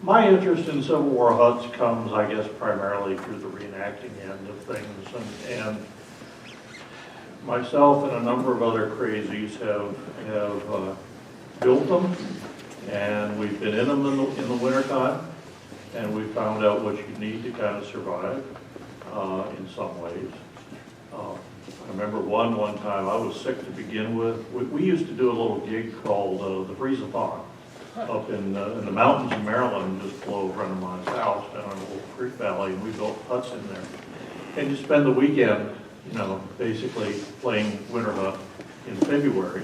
My interest in Civil War huts comes, I guess, primarily through the reenacting end of things, and myself and a number of other crazies have built them, and we've been in them in the wintertime, and we found out what you need to kind of survive in some ways. I remember one time I was sick to begin with. We used to do a little gig called the Freeze-a-thon up in the mountains of Maryland, just below a friend of mine's house down in the Wolf Creek Valley, and we built huts in there. And you spend the weekend, you know, basically playing winter hut in February.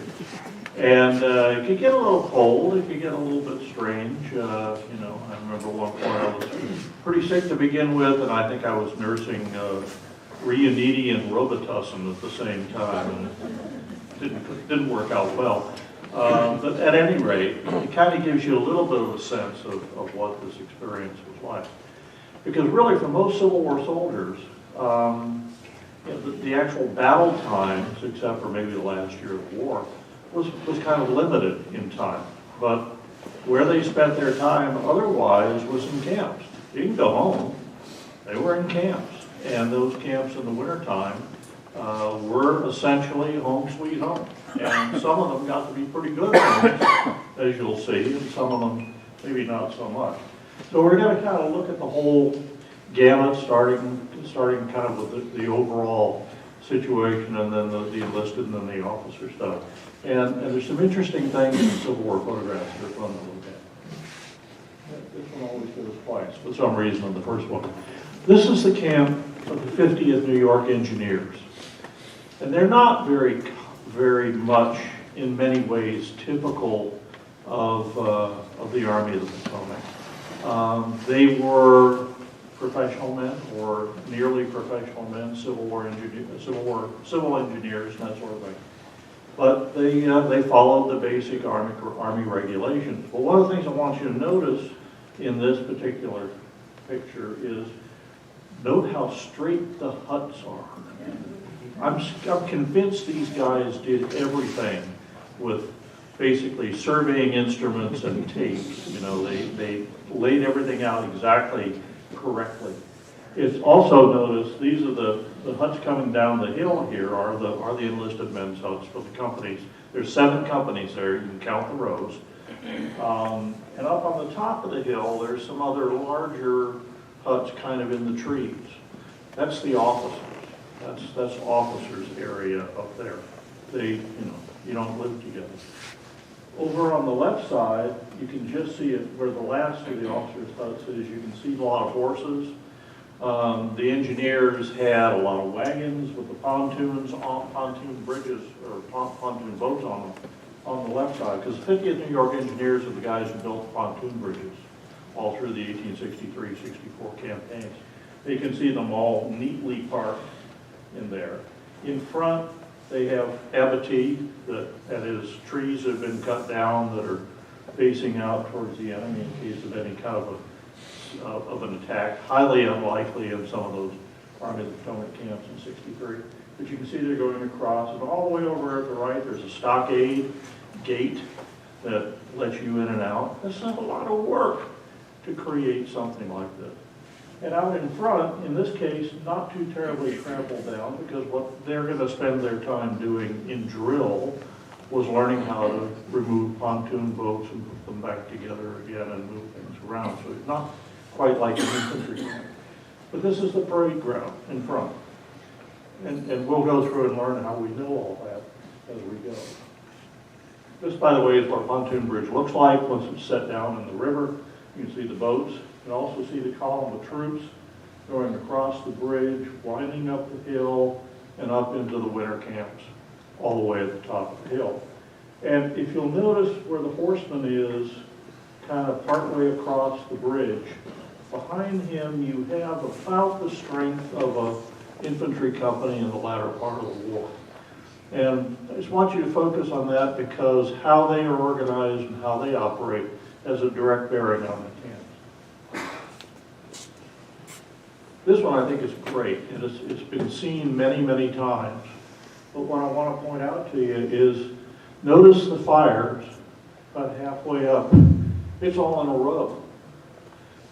And it could get a little cold, it could get a little bit strange. You know, I remember one point I was pretty sick to begin with, and I think I was nursing Reuniti and Robitussin at the same time, and it didn't work out well. But at any rate, it kind of gives you a little bit of a sense of what this experience was like. Because really, for most Civil War soldiers, you know, the actual battle times, except for maybe the last year of the war, was kind of limited in time. But where they spent their time otherwise was in camps. You can go home. They were in camps. And those camps in the wintertime were essentially home sweet home. And some of them got to be pretty good homes, as you'll see, and some of them maybe not so much. So we're going to kind of look at the whole gamut, starting kind of with the overall situation, and then the enlisted and then the officer stuff. And there's some interesting things in Civil War photographs that are fun to look at. This one always goes twice, for some reason, on the first one. This is the camp of the 50th New York Engineers. And they're not very much, in many ways, typical of the Army of the Potomac. They were professional men, or nearly professional men, civil engineers, and that sort of thing. But they followed the basic Army regulations. But one of the things I want you to notice in this particular picture is note how straight the huts are. I'm convinced these guys did everything with basically surveying instruments and tapes. You know, they laid everything out exactly correctly. It's also noticed these are the huts coming down the hill here are the enlisted men's huts for the companies. There's 7 companies there. You can count the rows. And up on the top of the hill, there's some other larger huts kind of in the trees. That's the officers. That's officers' area up there. You don't live together. Over on the left side, you can just see it where the last of the officers' huts is. You can see a lot of horses. The engineers had a lot of wagons with the pontoon bridges, or pontoon boats on the left side, because the 50th New York Engineers are the guys who built the pontoon bridges all through the 1863-64 campaigns. You can see them all neatly parked in there. In front, they have abattis, that is, trees that have been cut down that are facing out towards the enemy in case of any kind of an attack. Highly unlikely in some of those Army of the Potomac camps in '63. But you can see they're going across, and all the way over at the right, there's a stockade gate that lets you in and out. This is a lot of work to create something like this. And out in front, in this case, not too terribly trampled down, because what they're going to spend their time doing in drill was learning how to remove pontoon boats and put them back together again and move things around. So it's not quite like an infantry camp. But this is the parade ground in front. And we'll go through and learn how we know all that as we go. This, by the way, is what a pontoon bridge looks like once it's set down in the river. You can see the boats. You can also see the column of troops going across the bridge, winding up the hill, and up into the winter camps, all the way at the top of the hill. And if you'll notice where the horseman is, kind of partway across the bridge, behind him you have about the strength of an infantry company in the latter part of the war. And I just want you to focus on that because how they are organized and how they operate has a direct bearing on the camps. This one I think is great, and it's been seen many, many times. But what I want to point out to you is, notice the fires about halfway up. It's all in a row.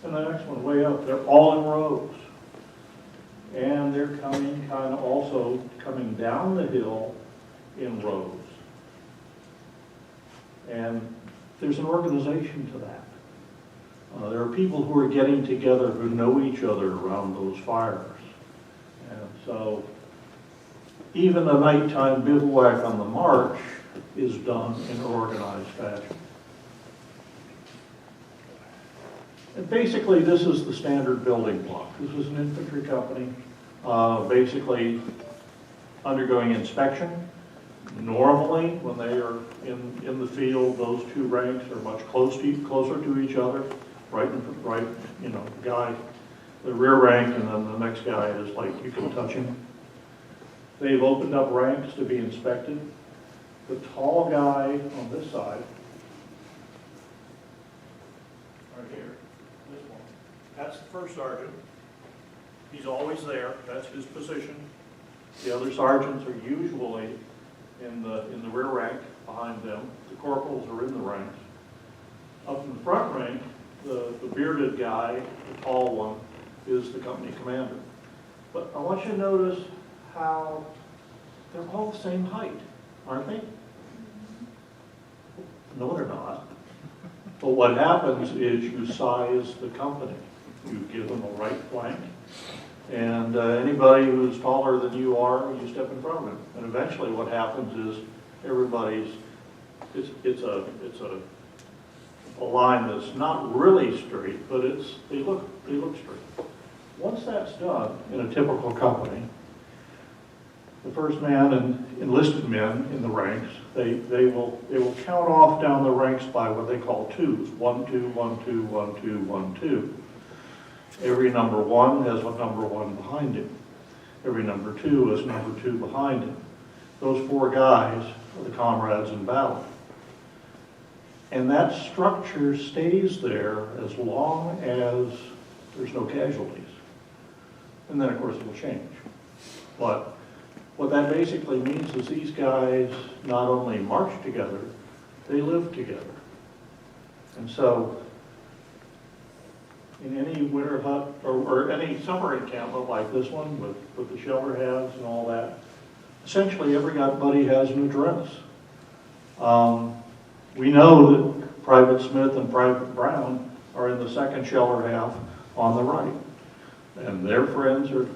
and the next one way up. They're all in rows. And they're coming also coming down the hill in rows. And there's an organization to that. There are people who are getting together who know each other around those fires. And so even a nighttime bivouac on the march is done in an organized fashion. And basically, this is the standard building block. This is an infantry company, basically undergoing inspection. Normally, when they are in the field, those two ranks are much closer to each other. Right, guy, the rear rank, and then the next guy is like you can touch him. They've opened up ranks to be inspected. The tall guy on this side, right here, this one, that's the first sergeant. He's always there. That's his position. The other sergeants are usually in the rear rank behind them. The corporals are in the ranks. Up in the front rank, the bearded guy, the tall one, is the company commander. But I want you to notice how they're all the same height, aren't they? No, they're not. But what happens is you size the company. You give them a right flank, and anybody who's taller than you are, you step in front of them. And eventually what happens is everybody's, it's a line that's not really straight, but they look straight. Once that's done in a typical company, the first man and enlisted men in the ranks, they will count off down the ranks by what they call twos. 1, 2, 1, 2, 1, 2, 1, 2. Every number 1 has a number 1 behind him. Every number 2 has number 2 behind him. Those 4 guys are the comrades in battle. And that structure stays there as long as there's no casualties. And then, of course, it will change. But what that basically means is these guys not only march together, they live together. And so, in any winter hut or any summer encampment like this one with the shelter halves and all that, essentially everybody has an address. We know that Private Smith and Private Brown are in the second shelter half on the right. And their friends or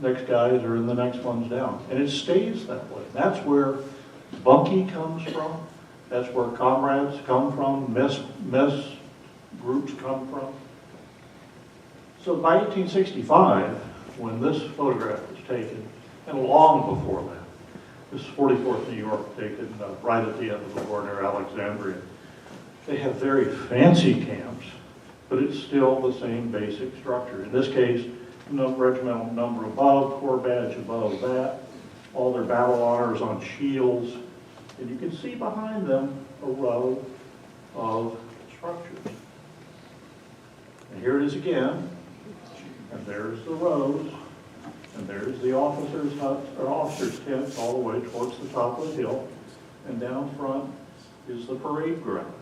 next guys are in the next ones down. And it stays that way. That's where bunkie comes from. That's where comrades come from, mess groups come from. So by 1865, when this photograph was taken, and long before that, this is 44th New York, taken right at the end of the war near Alexandria. They have very fancy camps, but it's still the same basic structure. In this case, regimental number above, corps badge above that, all their battle honors on shields, and you can see behind them a row of structures. And here it is again, and there's the rows. And there's the officers' huts, or officers' tents all the way towards the top of the hill. And down front is the parade ground.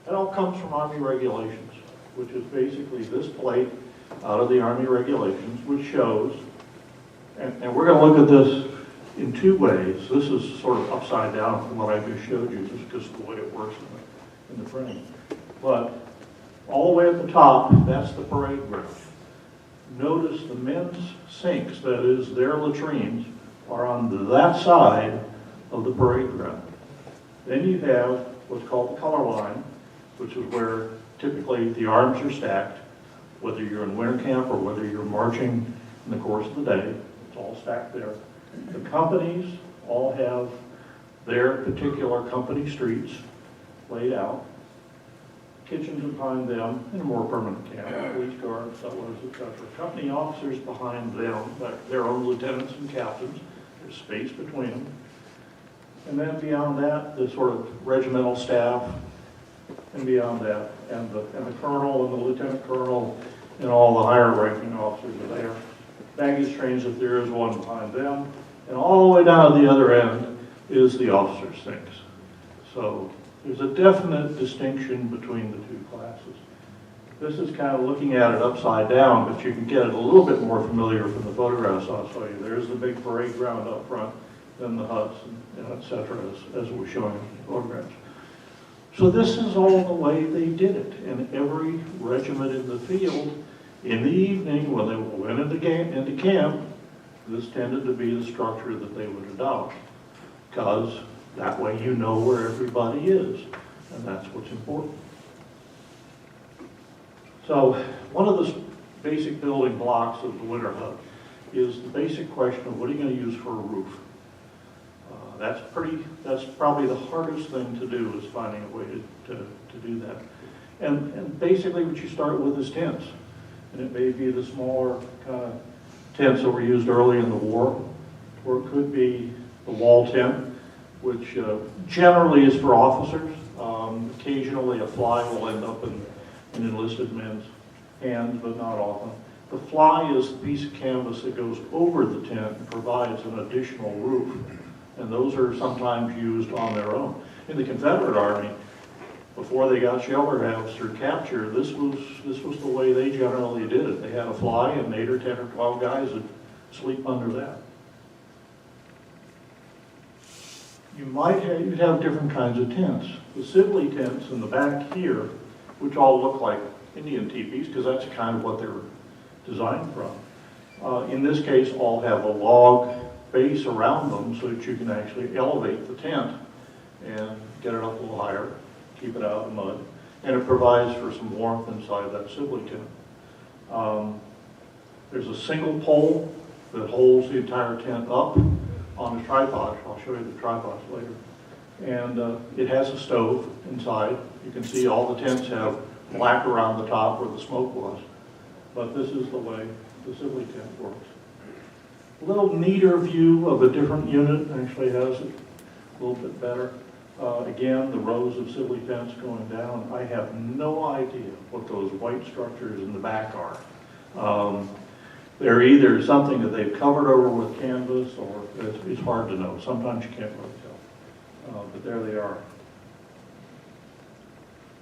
That all comes from Army regulations, which is basically this plate out of the Army regulations, which shows, and we're going to look at this in 2 ways. This is sort of upside down from what I just showed you, just because of the way it works in the printing. But all the way at the top, that's the parade ground. Notice the men's sinks, that is, their latrines, are on that side of the parade ground. Then you have what's called the color line, which is where typically the arms are stacked, whether you're in winter camp or whether you're marching in the course of the day. It's all stacked there. The companies all have their particular company streets laid out. Kitchens behind them in a more permanent camp, police guards, settlers, etc. Company officers behind them, their own lieutenants and captains. There's space between them. And then beyond that, the sort of regimental staff, and beyond that, and the colonel and the lieutenant colonel and all the higher ranking officers are there. Baggage trains, if there is one, behind them. And all the way down at the other end is the officers' sinks. So there's a definite distinction between the 2 classes. This is kind of looking at it upside down, but you can get it a little bit more familiar from the photographs I'll show you. There's the big parade ground up front, then the huts, and et cetera, as we're showing in the photographs. So this is all the way they did it. And every regiment in the field, in the evening, when they went into camp, this tended to be the structure that they would adopt, because that way you know where everybody is, and that's what's important. So one of the basic building blocks of the winter hut is the basic question of what are you going to use for a roof? That's probably the hardest thing to do, is finding a way to do that. And basically what you start with is tents. And it may be the smaller kind of tents that were used early in the war, or it could be the wall tent, which generally is for officers. Occasionally a fly will end up in enlisted men's hands, but not often. The fly is the piece of canvas that goes over the tent and provides an additional roof. And those are sometimes used on their own. In the Confederate Army, before they got shelter house through capture, this was the way they generally did it. They had a fly, and 8 or 10 or 12 guys would sleep under that. You'd have different kinds of tents. The Sibley tents in the back here, which all look like Indian teepees, because that's kind of what they were designed from. In this case, all have a log base around them so that you can actually elevate the tent and get it up a little higher, keep it out of the mud, and it provides for some warmth inside that Sibley tent. There's a single pole that holds the entire tent up on a tripod. I'll show you the tripods later. And it has a stove inside. You can see all the tents have black around the top where the smoke was. But this is the way the Sibley tent works. A little neater view of a different unit actually has it a little bit better. Again, the rows of Sibley tents going down. I have no idea what those white structures in the back are. They're either something that they've covered over with canvas, or it's hard to know. Sometimes you can't really tell. But there they are.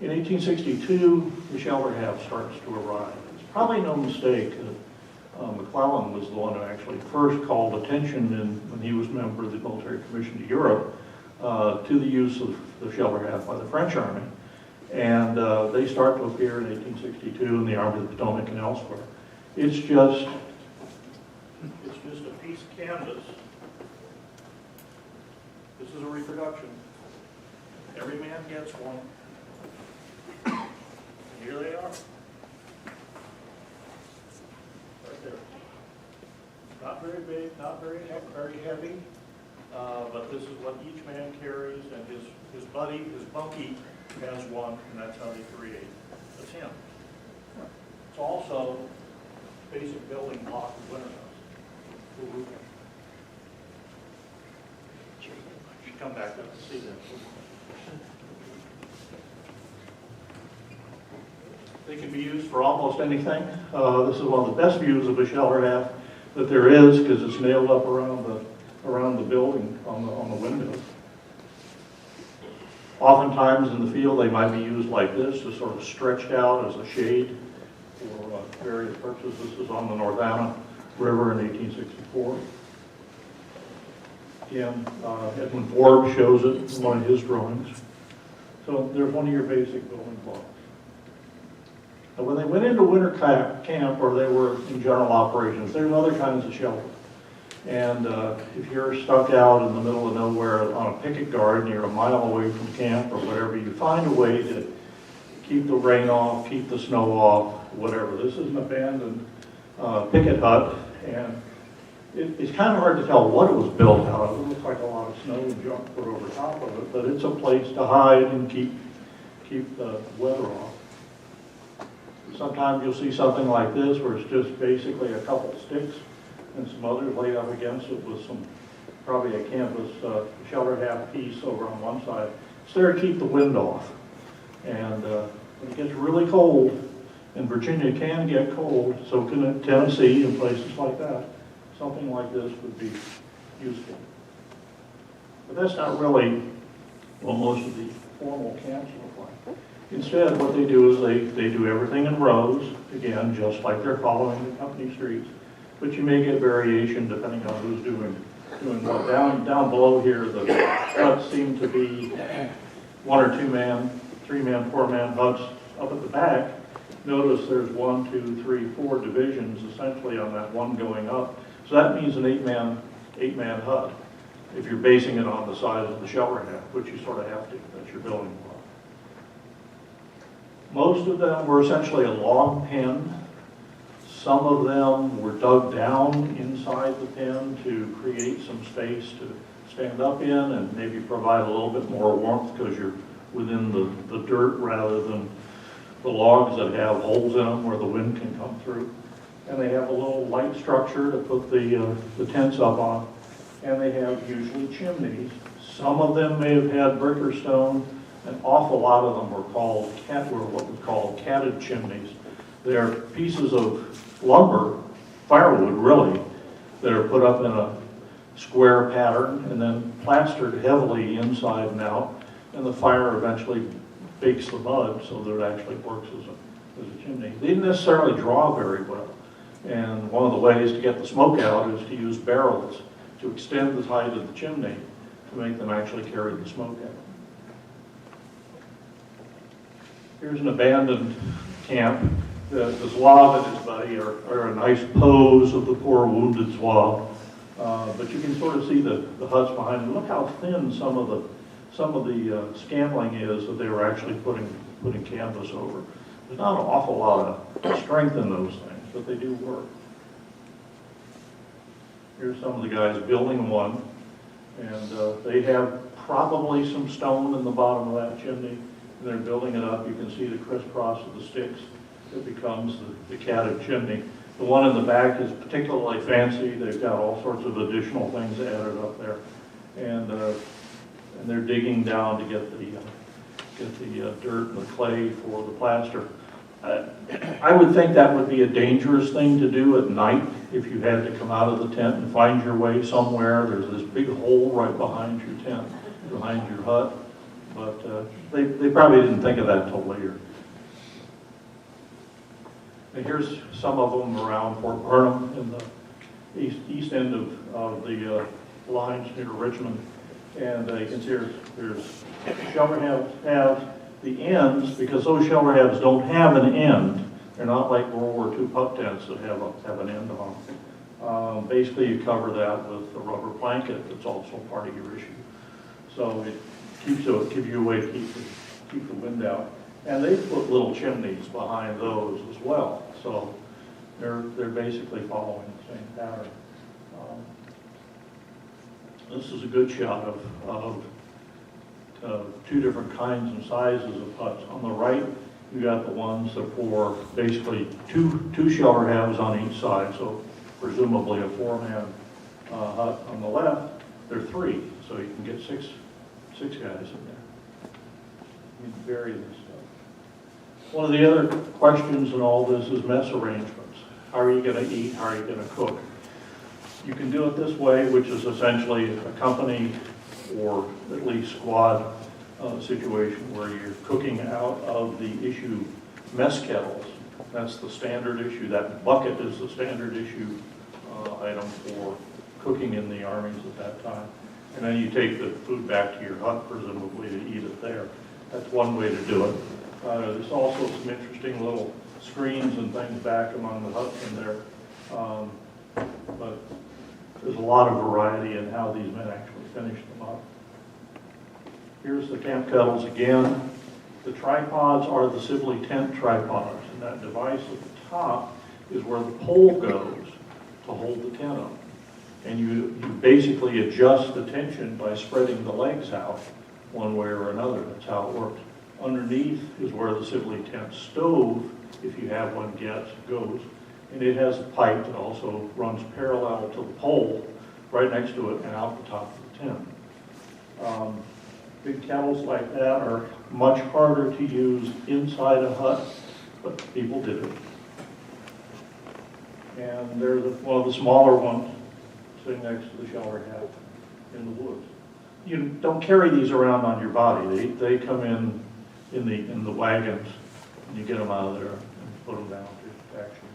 In 1862, the shelter half starts to arrive. It's probably no mistake that McClellan was the one who actually first called attention when he was a member of the Military Commission to Europe to the use of the shelter half by the French Army. And they start to appear in 1862 in the Army of the Potomac and elsewhere. It's just a piece of canvas. This is a reproduction. Every man gets one. And here they are. Right there. Not very big, not very heavy, but this is what each man carries, and his buddy, his bunkie, has one, and that's how they create a tent. It's also basic building block of winter house. Should come back up and see that. They can be used for almost anything. This is one of the best views of a shelter half that there is, because it's nailed up around the building on the windows. Oftentimes in the field they might be used like this, just sort of stretched out as a shade for various purposes. This is on the North Anna River in 1864. Again, Edwin Forbes shows it in one of his drawings. So there's one of your basic building blocks. Now, when they went into winter camp, or they were in general operations, there's other kinds of shelter. And if you're stuck out in the middle of nowhere on a picket guard and you're a mile away from camp or whatever, you find a way to keep the rain off, keep the snow off, whatever. This is an abandoned picket hut, and it's kind of hard to tell what it was built out of. It looks like a lot of snow and junk put over top of it, but it's a place to hide and keep the weather off. Sometimes you'll see something like this where it's just basically a couple sticks and some others laid up against it with probably a canvas shelter half piece over on one side. It's there to keep the wind off. And when it gets really cold, and Virginia can get cold, so can Tennessee and places like that, something like this would be useful. But that's not really what most of the formal camps look like. Instead, what they do is they do everything in rows, again, just like they're following the company streets. But you may get variation depending on who's doing what. Down below here, the huts seem to be 1 or 2 man, 3 man, 4 man huts. Up at the back, notice there's 1, 2, 3, 4 divisions essentially on that one going up. So that means an 8-man hut if you're basing it on the size of the shelter half, which you sort of have to. That's your building block. Most of them were essentially a log pen. Some of them were dug down inside the pen to create some space to stand up in and maybe provide a little bit more warmth because you're within the dirt rather than the logs that have holes in them where the wind can come through. And they have a little light structure to put the tents up on. And they have usually chimneys. Some of them may have had brick or stone. An awful lot of them were what we call catted chimneys. They're pieces of lumber, firewood really, that are put up in a square pattern and then plastered heavily inside and out. And the fire eventually bakes the mud so that it actually works as a chimney. They didn't necessarily draw very well. And one of the ways to get the smoke out is to use barrels to extend the height of the chimney to make them actually carry the smoke out. Here's an abandoned camp. The Zouave and his buddy are a nice pose of the poor wounded Zouave. But you can sort of see the huts behind them. Look how thin some of the scantling is that they were actually putting canvas over. There's not an awful lot of strength in those things, but they do work. Here's some of the guys building one, and they have probably some stone in the bottom of that chimney, and they're building it up. You can see the crisscross of the sticks that becomes the catted chimney. The one in the back is particularly fancy. They've got all sorts of additional things added up there, and they're digging down to get the dirt and the clay for the plaster. I would think that would be a dangerous thing to do at night if you had to come out of the tent and find your way somewhere. There's this big hole right behind your tent, behind your hut. But they probably didn't think of that until later. And here's some of them around Fort Burnham in the east end of the lines near Richmond. And you can see there's shelter halves. The ends, because those shelter halves don't have an end. They're not like World War II pup tents that have an end on them. Basically, you cover that with a rubber blanket that's also part of your issue. So it gives you a way to keep the wind out. And they put little chimneys behind those as well. So they're basically following the same pattern. This is a good shot of 2 different kinds and sizes of huts. On the right, you got the ones that for basically two shelter halves on each side, so presumably a 4-man hut. On the left, there are 3, so you can get six guys in there. You can vary this stuff. One of the other questions in all this is mess arrangements. How are you going to eat? How are you going to cook? You can do it this way, which is essentially a company or at least squad situation where you're cooking out of the issue mess kettles. That's the standard issue. That bucket is the standard issue item for cooking in the armies at that time. And then you take the food back to your hut, presumably, to eat it there. That's one way to do it. There's also some interesting little screens and things back among the huts in there. But there's a lot of variety in how these men actually finish them up. Here's the camp kettles again. The tripods are the Sibley tent tripods, and that device at the top is where the pole goes to hold the tent up. And you basically adjust the tension by spreading the legs out one way or another. That's how it works. Underneath is where the Sibley tent stove, if you have one, goes. And it has a pipe that also runs parallel to the pole right next to it and out the top of the tent. Big kettles like that are much harder to use inside a hut, but people did it. And there's one of the smaller ones sitting next to the shelter hat in the woods. You don't carry these around on your body. They come in in the wagons, and you get them out of there and put them down to actually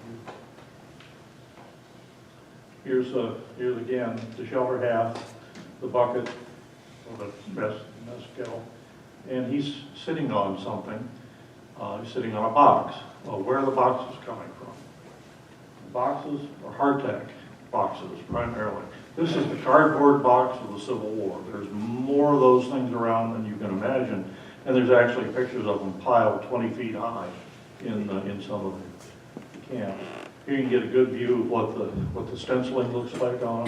use. Here's again the shelter half, the bucket, or the mezcal, and he's sitting on something. He's sitting on a box. Well, where are the boxes coming from? The boxes are hardtack boxes primarily. This is the cardboard box of the Civil War. There's more of those things around than you can imagine, and there's actually pictures of them piled 20 feet high in some of the camps. Here you can get a good view of what the stenciling looks like on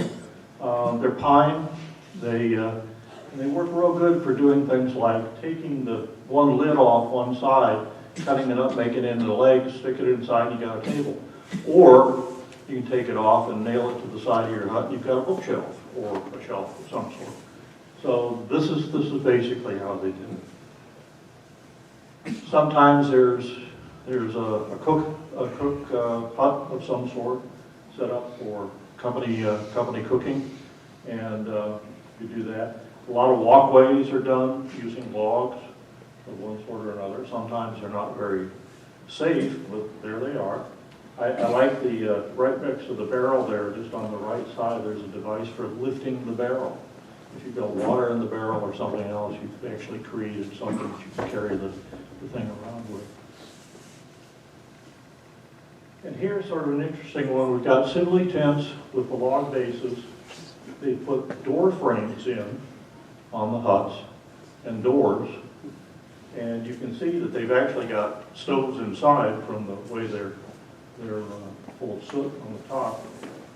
them. They're pine. They work real good for doing things like taking the one lid off one side, cutting it up, making it into the legs, stick it inside, and you got a table. Or you can take it off and nail it to the side of your hut, and you've got a bookshelf or a shelf of some sort. So this is basically how they do it. Sometimes there's a cook hut of some sort set up for company cooking, and you do that. A lot of walkways are done using logs of one sort or another. Sometimes they're not very safe, but there they are. I like the right next to the barrel there, just on the right side, there's a device for lifting the barrel. If you've got water in the barrel or something else, you've actually created something that you can carry the thing around with. And here's sort of an interesting one. We've got Sibley tents with the log bases. They put door frames in on the huts and doors. And you can see that they've actually got stoves inside from the way they're full of soot on the top.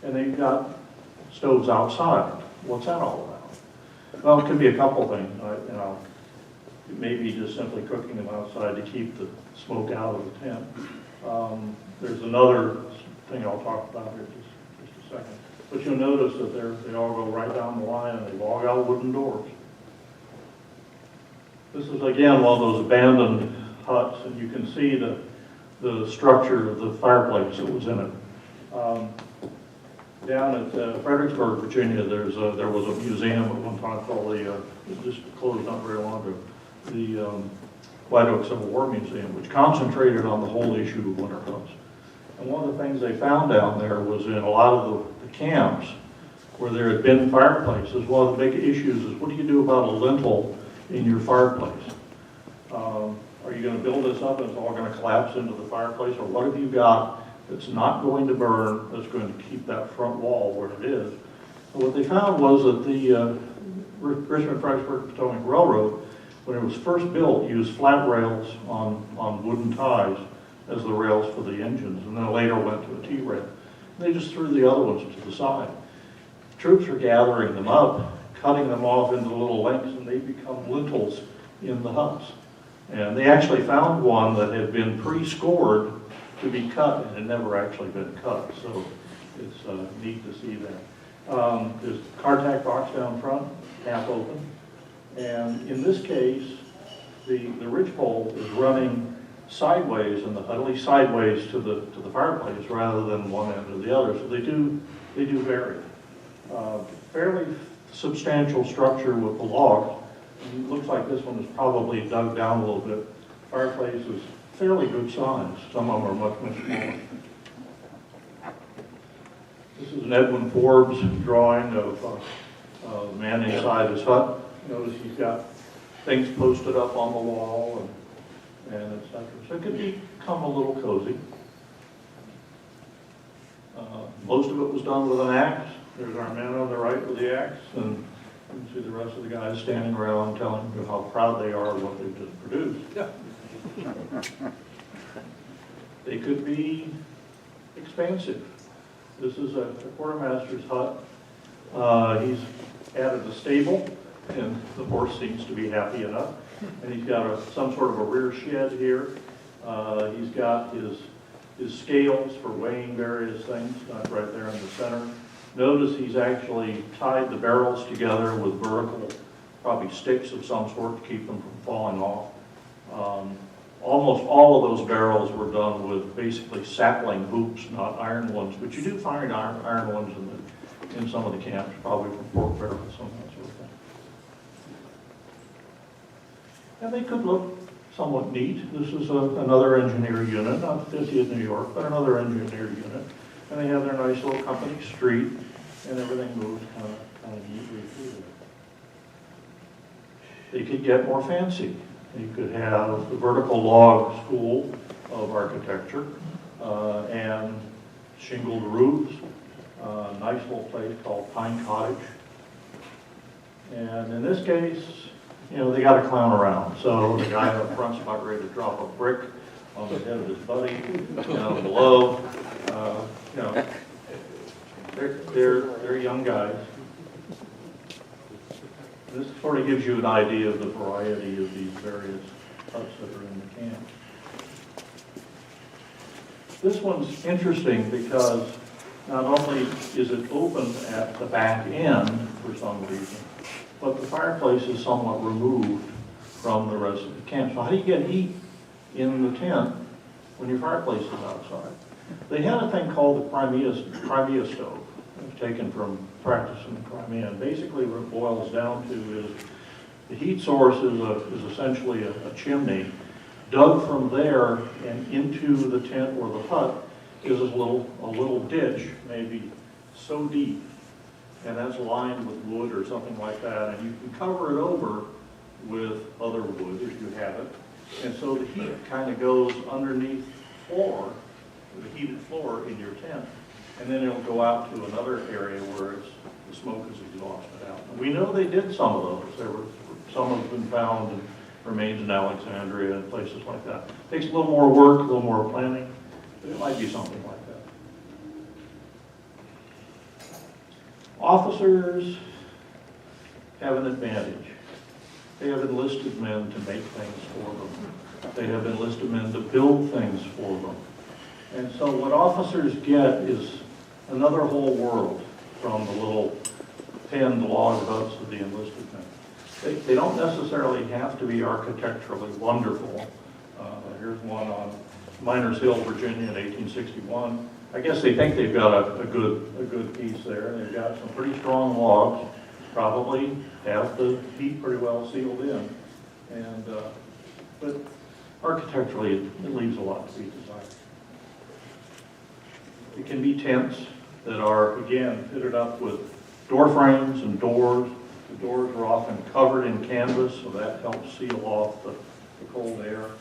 And they've got stoves outside. What's that all about? Well, it could be a couple things. It may be just simply cooking them outside to keep the smoke out of the tent. There's another thing I'll talk about here just a second. But you'll notice that they all go right down the line and they log out wooden doors. This is again one of those abandoned huts, and you can see the structure of the fireplace that was in it. Down at Fredericksburg, Virginia, there was a museum at one time called it just closed not very long ago, the White Oak Civil War Museum, which concentrated on the whole issue of winter huts. And one of the things they found down there was in a lot of the camps where there had been fireplaces, one of the big issues is what do you do about a lintel in your fireplace? Are you going to build this up and it's all going to collapse into the fireplace, or what have you got that's not going to burn, that's going to keep that front wall where it is? And what they found was that the Richmond-Fredericksburg-Potomac Railroad, when it was first built, used flat rails on wooden ties as the rails for the engines, and then later went to a T-rail. They just threw the other ones to the side. Troops are gathering them up, cutting them off into little lengths, and they become lintels in the huts. And they actually found one that had been pre-scored to be cut and had never actually been cut. So it's neat to see that. There's a cardtack box down front, half open. And in this case, the ridgepole is running sideways in the hut, at least sideways to the fireplace rather than one end or the other. So they do vary. Fairly substantial structure with the logs. It looks like this one is probably dug down a little bit. Fireplace is fairly good size. Some of them are much, much smaller. This is an Edwin Forbes drawing of the man inside his hut. Notice he's got things posted up on the wall and etc. So it could become a little cozy. Most of it was done with an axe. There's our man on the right with the axe, and you can see the rest of the guys standing around telling you how proud they are of what they've just produced. Yeah. They could be expansive. This is a quartermaster's hut. He's added a stable, and the horse seems to be happy enough. And he's got some sort of a rear shed here. He's got his scales for weighing various things, right there in the center. Notice he's actually tied the barrels together with vertical, probably sticks of some sort to keep them from falling off. Almost all of those barrels were done with basically sapling hoops, not iron ones, but you do find iron ones in some of the camps, probably from pork barrels, some of that sort of thing. And they could look somewhat neat. This is another engineer unit, not 50th New York, but another engineer unit. And they have their nice little company street, and everything moves kind of neatly through there. They could get more fancy. You could have the vertical log school of architecture and shingled roofs, a nice little place called Pine Cottage. And in this case, you know, they got to clown around. So the guy up front's about ready to drop a brick on the head of his buddy, down below. You know, they're young guys. This sort of gives you an idea of the variety of these various huts that are in the camp. This one's interesting because not only is it open at the back end for some reason, but the fireplace is somewhat removed from the rest of the camp. So how do you get heat in the tent when your fireplace is outside? They had a thing called the Crimea stove. It was taken from practice in the Crimea. And basically what it boils down to is the heat source is essentially a chimney. Dug from there and into the tent or the hut is a little ditch, maybe so deep, and that's lined with wood or something like that, and you can cover it over with other wood if you have it. And so the heat kind of goes underneath the floor, the heated floor in your tent, and then it'll go out to another area where the smoke is exhausted out. And we know they did some of those. Some have been found in remains in Alexandria and places like that. Takes a little more work, a little more planning, but it might be something like that. Officers have an advantage. They have enlisted men to make things for them. They have enlisted men to build things for them. And so what officers get is another whole world from the little penned log huts of the enlisted men. They don't necessarily have to be architecturally wonderful. Here's one on Miners Hill, Virginia in 1861. I guess they think they've got a good piece there. They've got some pretty strong logs, probably have the heat pretty well sealed in. And but architecturally, it leaves a lot to be desired. It can be tents that are, again, fitted up with door frames and doors. The doors are often covered in canvas, so that helps seal off the cold air.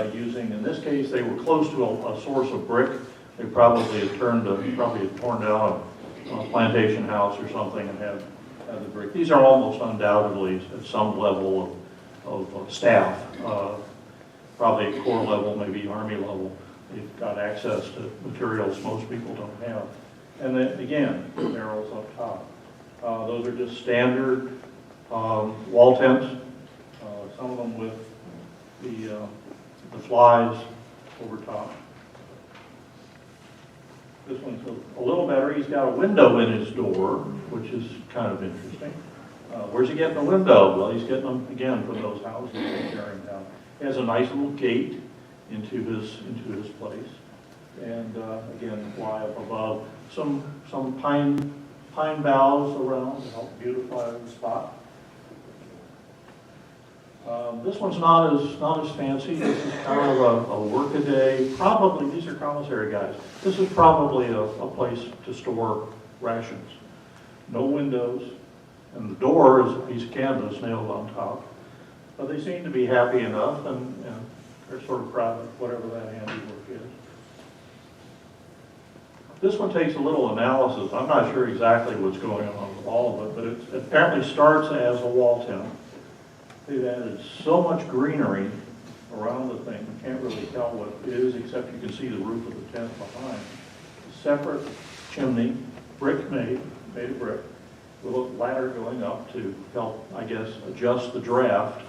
In this case, they were close to a source of brick. They probably had torn down a plantation house or something and had the brick. These are almost undoubtedly at some level of staff, probably at corps level, maybe Army level. They've got access to materials most people don't have. And then, again, barrels up top. Those are just standard wall tents, some of them with the flies over top. This one's a little better. He's got a window in his door, which is kind of interesting. Where's he getting the window? Well, he's getting them, again, from those houses they're tearing down. He has a nice little gate into his place. And again, fly up above. Some pine boughs around to help beautify the spot. This one's not as fancy. This is kind of a work-a-day. Probably, these are commissary guys. This is probably a place to store rations. No windows, and the door is a piece of canvas nailed on top. But they seem to be happy enough, and they're sort of proud of whatever that handiwork is. This one takes a little analysis. I'm not sure exactly what's going on with all of it, but it apparently starts as a wall tent. They've added so much greenery around the thing, you can't really tell what it is, except you can see the roof of the tent behind. A separate chimney, brick made of brick, with a ladder going up to help, I guess, adjust the draft.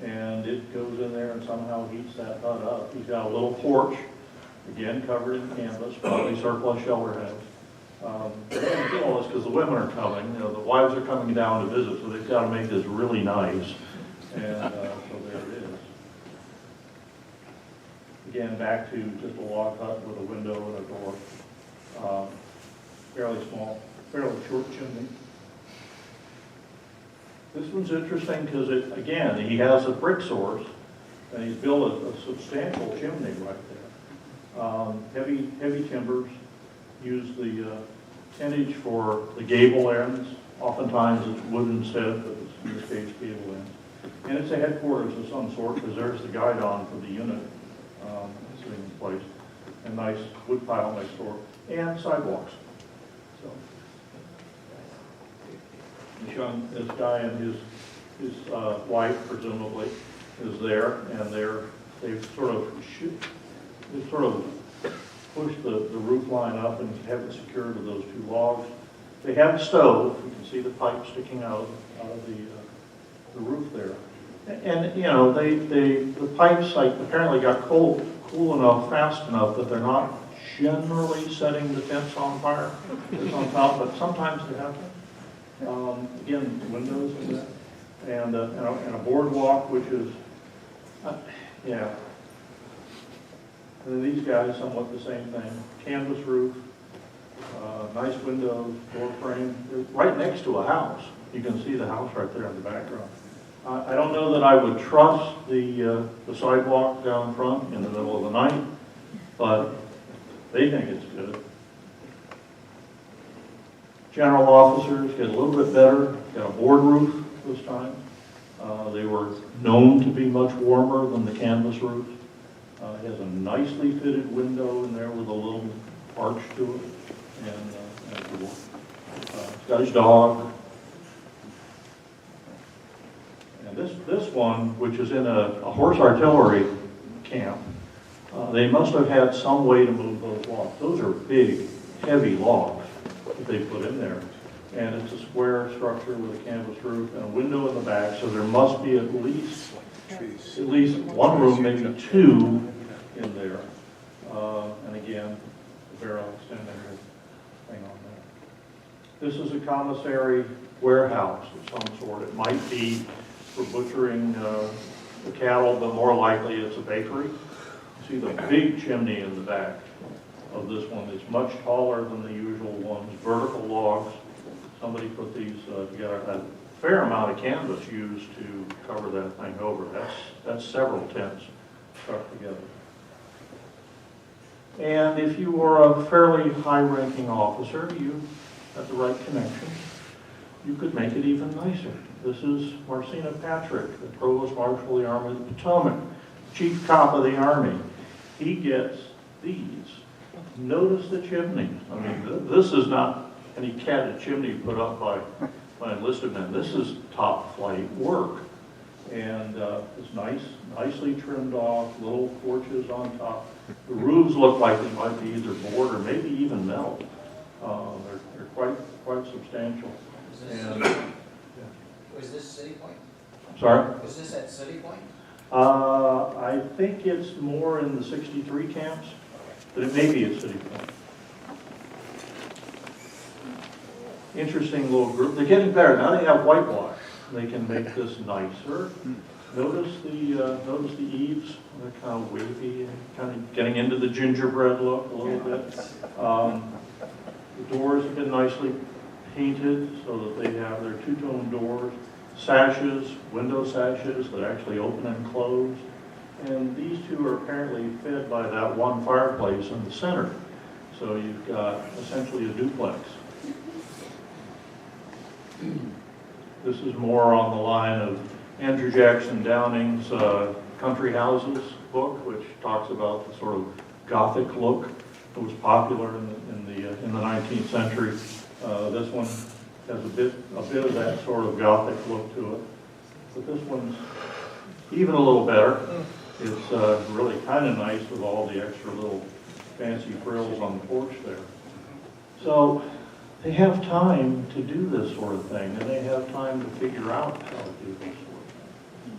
And it goes in there and somehow heats that hut up. He's got a little porch, again covered in canvas, probably surplus shelter heads. They're going to do all this because the women are coming. You know, the wives are coming down to visit, so they've got to make this really nice. And so there it is. Again, back to just a log hut with a window and a door. Fairly small, fairly short chimney. This one's interesting because, again, he has a brick source, And he's built a substantial chimney right there. Heavy timbers, use the 10-inch for the gable ends. Oftentimes it's wood instead, but it's in this case gable ends. And it's a headquarters of some sort, because there's the guidon for the unit sitting in place. A nice wood pile next door, and sidewalks. So, this guy and his wife, presumably, is there, and they've sort of pushed the roof line up and have it secured to those two logs. They have a stove. You can see the pipe sticking out of the roof there. And you know, the pipes apparently got cool enough, fast enough that they're not generally setting the tents on fire. It's on top, but sometimes they have to. Again, windows and that, and a boardwalk, which is yeah. And then these guys, somewhat the same thing. Canvas roof, nice windows, door frame. They're right next to a house. You can see the house right there in the background. I don't know that I would trust the sidewalk down front in the middle of the night, but they think it's good. General officers get a little bit better. Got a board roof this time. They were known to be much warmer than the canvas roofs. It has a nicely fitted window in there with a little arch to it, and a door. It's got his dog. And this one, which is in a horse artillery camp, they must have had some way to move those logs. Those are big, heavy logs that they put in there. And it's a square structure with a canvas roof and a window in the back, so there must be at least one room, maybe two in there. And again, the barrel extending thing on there. This is a commissary warehouse of some sort. It might be for butchering the cattle, but more likely it's a bakery. See the big chimney in the back of this one. It's much taller than the usual ones. Vertical logs. Somebody put these together. A fair amount of canvas used to cover that thing over. That's several tents stuck together. And if you were a fairly high-ranking officer, you had the right connections, you could make it even nicer. This is Marcina Patrick, the Provost Marshal of the Army of the Potomac, Chief Cop of the Army. He gets these. Notice the chimney. I mean, this is not any catted chimney put up by enlisted men. This is top-flight work. And it's nicely trimmed off, little porches on top. The roofs look like they might be either board or maybe even metal. They're quite substantial. Was this City Point? Sorry? Was this at City Point? I think it's more in the 63 camps, but it may be at City Point. Interesting little group. They're getting better. Now they have whitewash. They can make this nicer. Notice the eaves. They're kind of wavy and kind of getting into the gingerbread look a little bit. The doors have been nicely painted so that they have their two-tone doors, sashes, window sashes that actually open and close. And these two are apparently fed by that one fireplace in the center. So you've got essentially a duplex. This is more on the line of Andrew Jackson Downing's Country Houses book, which talks about the sort of Gothic look that was popular in the 19th century. This one has a bit of that sort of Gothic look to it, but this one's even a little better. It's really kind of nice with all the extra little fancy frills on the porch there. So they have time to do this sort of thing, and they have time to figure out how to do this sort of thing.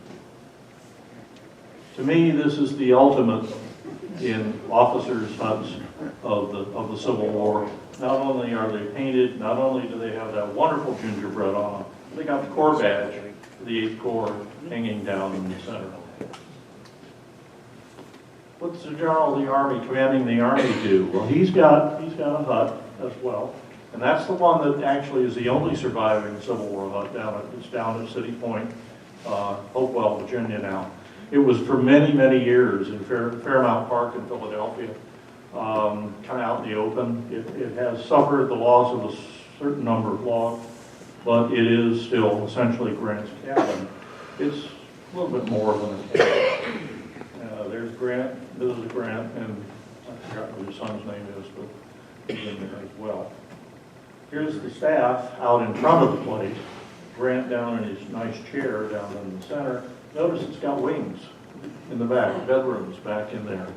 To me, this is the ultimate in officers' huts of the Civil War. Not only are they painted, not only do they have that wonderful gingerbread on them, they got the Corps badge for the 8th Corps hanging down in the center. What's the General of the Army commanding the Army do? Well, he's got a hut as well. And that's the one that actually is the only surviving Civil War hut down at City Point, Hopewell, Virginia now. It was for many, many years in Fairmount Park in Philadelphia, kind of out in the open. It has suffered the loss of a certain number of logs, but it is still essentially Grant's cabin. It's a little bit more than a cabin. There's Grant, Mrs. Grant, and I forgot what his son's name is, but he's in there as well. Here's the staff out in front of the place. Grant down in his nice chair down in the center. Notice it's got wings in the back, bedrooms back in there.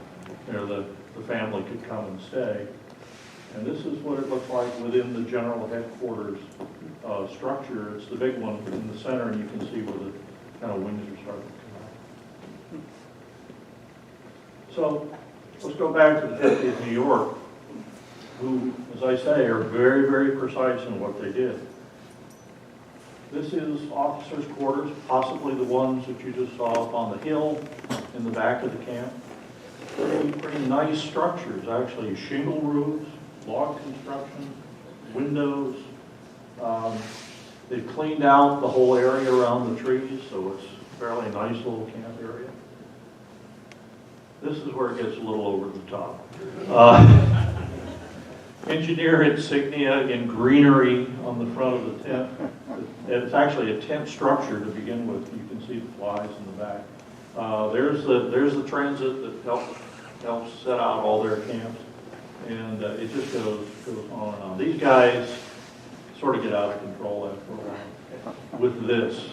There the family could come and stay. And this is what it looks like within the general headquarters structure. It's the big one in the center, and you can see where the kind of wings are starting to come out. So let's go back to the 50th New York, who, as I say, are very, very precise in what they did. This is officers' quarters, possibly the ones that you just saw up on the hill in the back of the camp. Pretty nice structures, actually. Shingle roofs, log construction, windows. They've cleaned out the whole area around the trees, so it's a fairly nice little camp area. This is where it gets a little over the top. Engineer insignia in greenery on the front of the tent. It's actually a tent structure to begin with. You can see the flies in the back. There's the transit that helps set out all their camps, and it just goes on and on. These guys sort of get out of control after a while with this.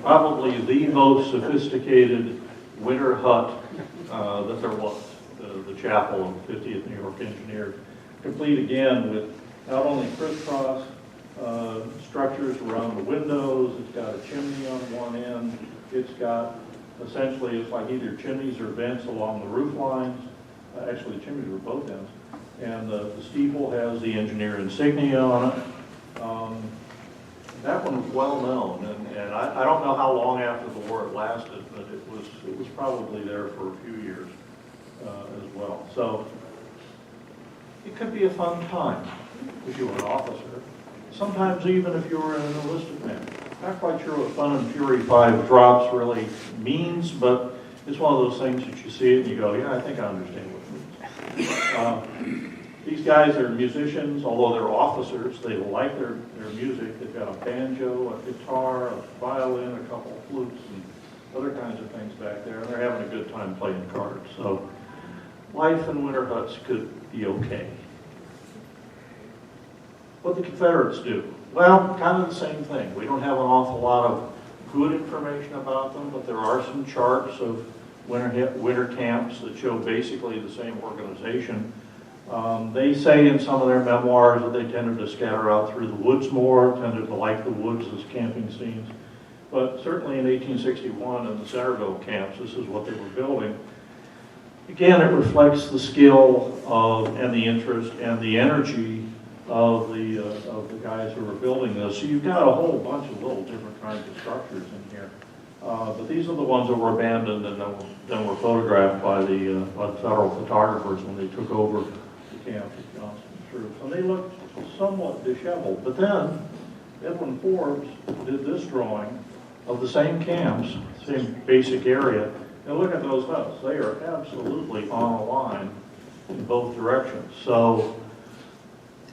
Probably the most sophisticated winter hut that there was, the chapel of 50th New York Engineers. Complete again with not only crisscross structures around the windows, it's got a chimney on one end, it's got essentially, it's like either chimneys or vents along the roof lines. Actually, the chimneys are both ends. And the steeple has the engineer insignia on it. That one was well known, and I don't know how long after the war it lasted, but it was probably there for a few years as well. So it could be a fun time if you were an officer. Sometimes even if you were an enlisted man. Not quite sure what Fun and Fury 5 drops really means, but it's one of those things that you see it and you go, yeah, I think I understand what it means. These guys are musicians, although they're officers. They like their music. They've got a banjo, a guitar, a violin, a couple of flutes, and other kinds of things back there. And they're having a good time playing cards. So life in winter huts could be okay. What the Confederates do? Well, kind of the same thing. We don't have an awful lot of good information about them, but there are some charts of winter camps that show basically the same organization. They say in some of their memoirs that they tended to scatter out through the woods more, tended to like the woods as camping scenes. But certainly in 1861 in the Centerville camps, this is what they were building. Again, it reflects the skill and the interest and the energy of the guys who were building this. So you've got a whole bunch of little different kinds of structures in here. But these are the ones that were abandoned and then were photographed by the federal photographers when they took over the camp at Johnston's troops. And they looked somewhat disheveled. But then Edwin Forbes did this drawing of the same camps, same basic area. And look at those huts. They are absolutely on a line in both directions. So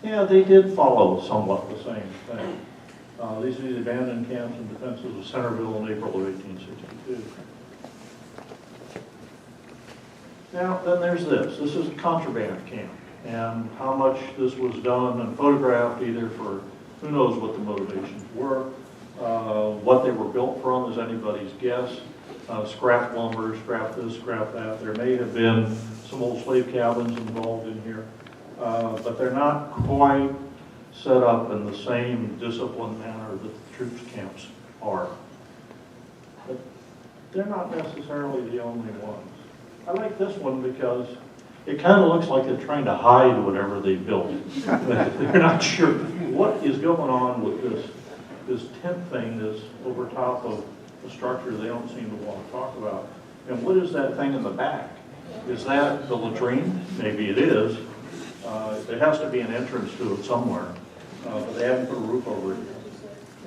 yeah, they did follow somewhat the same thing. These are the abandoned camps and defenses of Centerville in April of 1862. Now, then there's this. This is a contraband camp. And how much this was done and photographed either for who knows what the motivations were. What they were built from is anybody's guess. Scrap lumber, scrap this, scrap that. There may have been some old slave cabins involved in here. But they're not quite set up in the same disciplined manner that the troops camps are. But they're not necessarily the only ones. I like this one because it kind of looks like they're trying to hide whatever they built. They're not sure what is going on with this tent thing that's over top of the structure they don't seem to want to talk about. And what is that thing in the back? Is that the latrine? Maybe it is. There has to be an entrance to it somewhere, but they haven't put a roof over it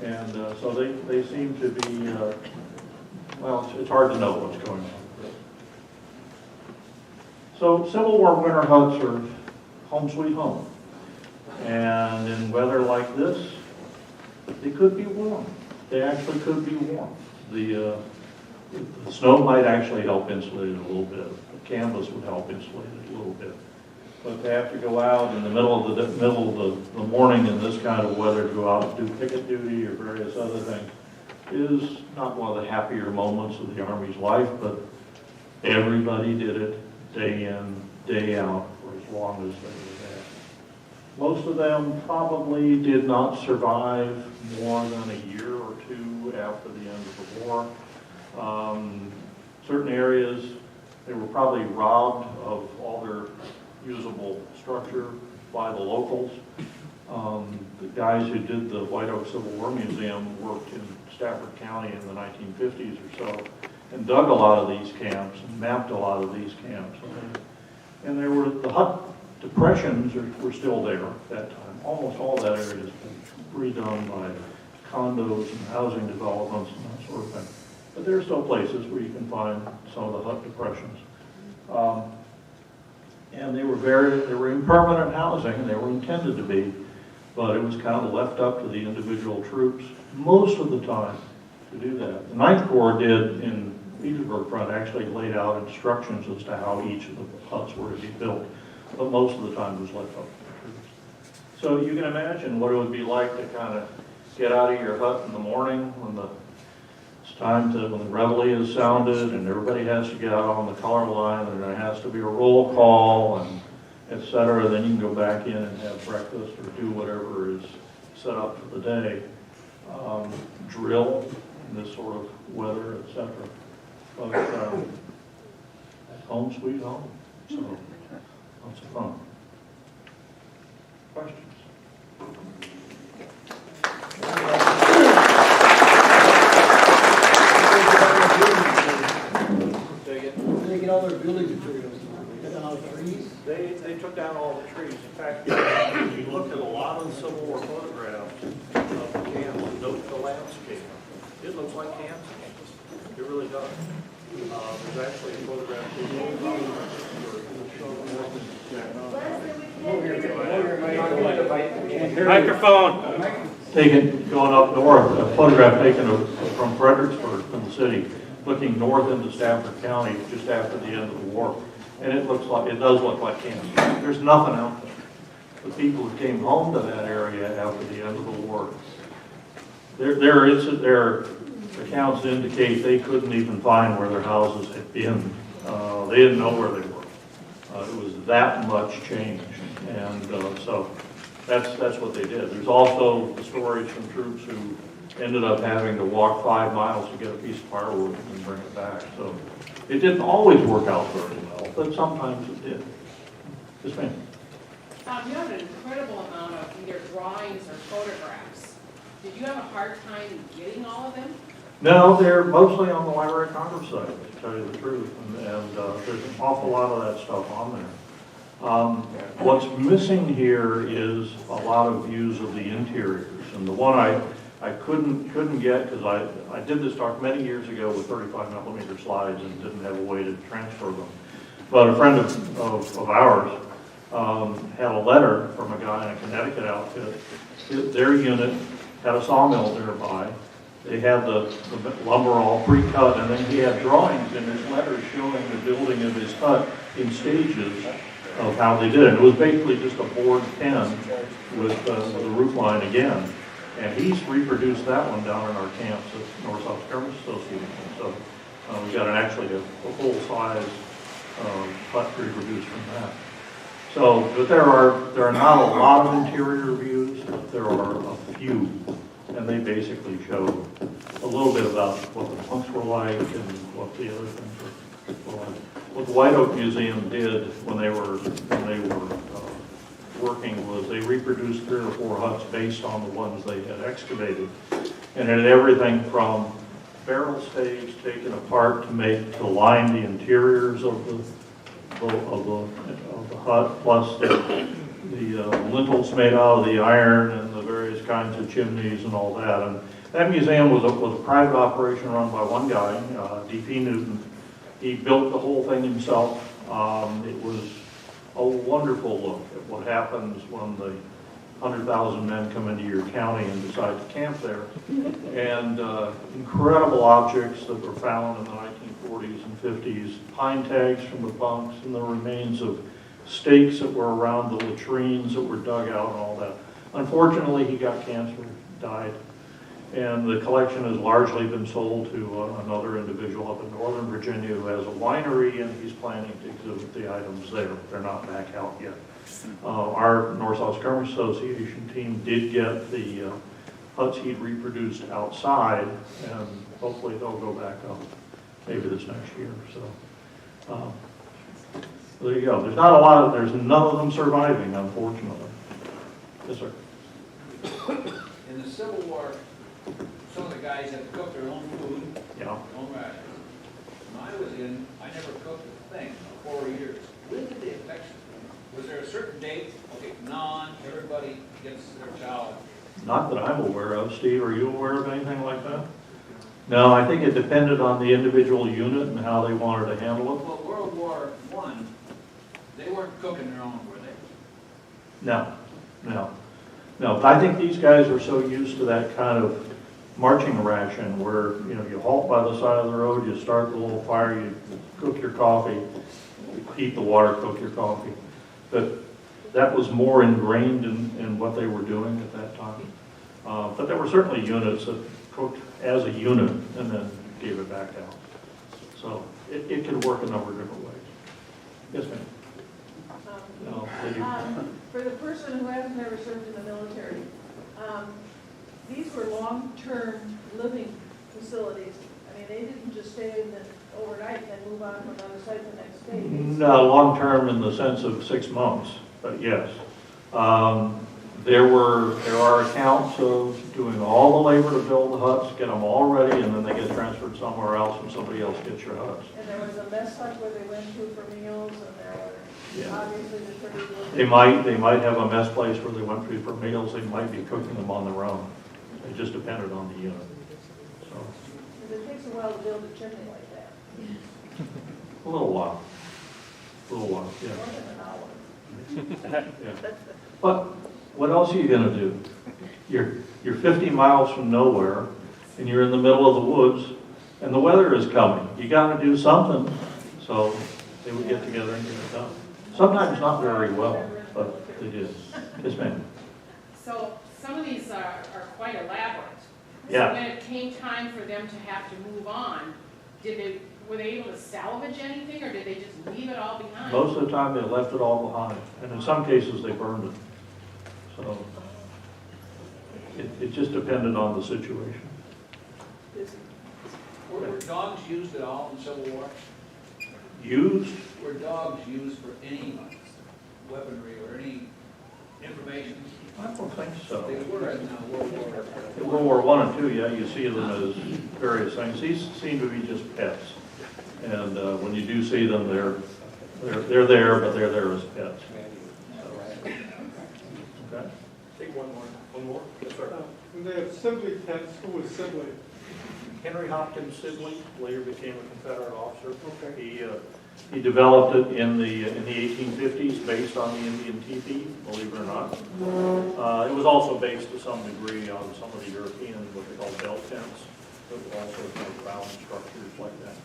yet. And so they seem to be well, it's hard to know what's going on. So Civil War winter huts are home sweet home. And in weather like this, they could be warm. They actually could be warm. The snow might actually help insulate it a little bit. The canvas would help insulate it a little bit. But to have to go out in the middle of the morning in this kind of weather to go out and do picket duty or various other things is not one of the happier moments of the Army's life, but everybody did it day in, day out for as long as they were there. Most of them probably did not survive more than a year or two after the end of the war. Certain areas, they were probably robbed of all their usable structure by the locals. The guys who did the White Oak Civil War Museum worked in Stafford County in the 1950s or so and dug a lot of these camps and mapped a lot of these camps. And there were, the hut depressions were still there at that time. Almost all that area has been redone by condos and housing developments and that sort of thing. But there are still places where you can find some of the hut depressions. And they were impermanent housing, and they were intended to be, but it was kind of left up to the individual troops most of the time to do that. The Ninth Corps did in Petersburg Front actually laid out instructions as to how each of the huts were to be built, but most of the time it was left up to the troops. So you can imagine what it would be like to kind of get out of your hut in the morning when when the reveille is sounded and everybody has to get out on the color line and there has to be a roll call and et cetera. Then you can go back in and have breakfast or do whatever is set up for the day. Drill in this sort of weather, et cetera. But home sweet home. So lots of fun. Questions? They get all their building materials, they cut down all the trees. They took down all the trees. In fact, if you look at a lot of the Civil War photographs of the camps, note the landscape. It looks like Kansas. It really does. There's actually a photograph. Microphone. Taken, going up north, a photograph taken from Fredericksburg, from the city, looking north into Stafford County just after the end of the war. And it does look like Kansas. There's nothing out there. The people who came home to that area after the end of the war, their accounts indicate they couldn't even find where their houses had been. They didn't know where they were. It was that much change. And so that's what they did. There's also the stories from troops who ended up having to walk 5 miles to get a piece of firewood and bring it back. So it didn't always work out very well, but sometimes it did. Yes, ma'am. You have an incredible amount of either drawings or photographs. Did you have a hard time getting all of them? No, they're mostly on the Library of Congress site, to tell you the truth, and there's an awful lot of that stuff on there. What's missing here is a lot of views of the interiors, and the one I couldn't get because I did this talk many years ago with 35mm slides and didn't have a way to transfer them. But a friend of ours had a letter from a guy in a Connecticut outfit. Their unit had a sawmill nearby. They had the lumber all pre-cut, and then he had drawings in his letter showing the building of his hut in stages of how they did it. It was basically just a board pen with the roof line again. And he's reproduced that one down in our camps at North-South Skirmish Association. So we've got actually a full-size hut reproduced from that. So, but there are not a lot of interior views, but there are a few. And they basically show a little bit about what the punks were like and what the other things were like. What the White Oak Museum did when they were working was they reproduced 3 or 4 huts based on the ones they had excavated, and it had everything from barrel staves taken apart to line the interiors of the hut, plus the lintels made out of the iron and the various kinds of chimneys and all that. And That museum was a private operation run by one guy, D.P. Newton. He built the whole thing himself. It was a wonderful look at what happens when the 100,000 men come into your county and decide to camp there. And incredible objects that were found in the 1940s and 50s, pine tags from the bunks and the remains of stakes that were around the latrines that were dug out and all that. Unfortunately, he got cancer, died, and the collection has largely been sold to another individual up in Northern Virginia who has a winery, and he's planning to exhibit the items there. They're not back out yet. Our North-South Skirmish Association team did get the huts he'd reproduced outside, and hopefully they'll go back up maybe this next year. So there you go. There's not a lot of, there's none of them surviving, unfortunately. Yes, sir. In the Civil War, some of the guys had to cook their own food, Yeah. their own rations. When I was in, I never cooked a thing for 4 years. When did the infection? Was there a certain date? Okay, everybody gets their child. Not that I'm aware of. Steve, are you aware of anything like that? No, I think it depended on the individual unit and how they wanted to handle it. Well, World War I, they weren't cooking their own, were they? No, no, no. I think these guys are so used to that kind of marching ration where, you know, you halt by the side of the road, you start the little fire, you cook your coffee, you heat the water, cook your coffee. But that was more ingrained in what they were doing at that time. But there were certainly units that cooked as a unit and then gave it back out. So it could work a number of different ways. Yes, ma'am. No, they do. For the person who hasn't ever served in the military, these were long-term living facilities. I mean, they didn't just stay in the overnight and then move on to another site the next day. No, long-term in the sense of 6 months, but yes. There are accounts of doing all the labor to build the huts, get them all ready, and then they get transferred somewhere else and somebody else gets your huts. And there was a mess hut where they went to for meals, and there were obviously the pretty little. They might have a mess place where they went to for meals, they might be cooking them on their own. It just depended on the unit. So, Because it takes a while to build a chimney like that. a little while. Yeah. More than an hour. Yeah. But what else are you gonna do? You're 50 miles from nowhere, and you're in the middle of the woods, and the weather is coming. You gotta do something. So they would get together and get it done. Sometimes not very well, but they did. Yes, ma'am. So some of these are quite elaborate. Yeah. So when it came time for them to have to move on, were they able to salvage anything, or did they just leave it all behind? Most of the time, they left it all behind, and in some cases, they burned it. So it just depended on the situation. Were dogs used at all in Civil War? Used? Were dogs used for any weaponry or any information? I don't think so. They were in World War. In World War I and II, yeah, you see them as various things. These seem to be just pets. And when you do see them, they're there, but they're there as pets. Okay. Take one more. Yes, sir. When they have Sibley tents, who was Sibley? Henry Hopkins Sibley later became a Confederate officer. Okay. He developed it in the 1850s based on the Indian teepee, believe it or not. It was also based to some degree on some of the European, what they call belt tents, that were also kind of round structures like that.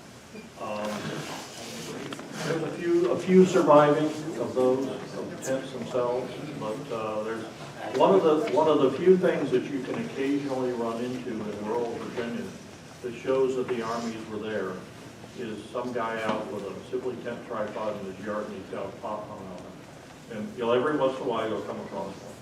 There's a few surviving of those, of the tents themselves, but there's one of the few things that you can occasionally run into in rural Virginia that shows that the armies were there is some guy out with a Sibley tent tripod in his yard, and he's got a pot hung on it. And every once in a while you'll come across one.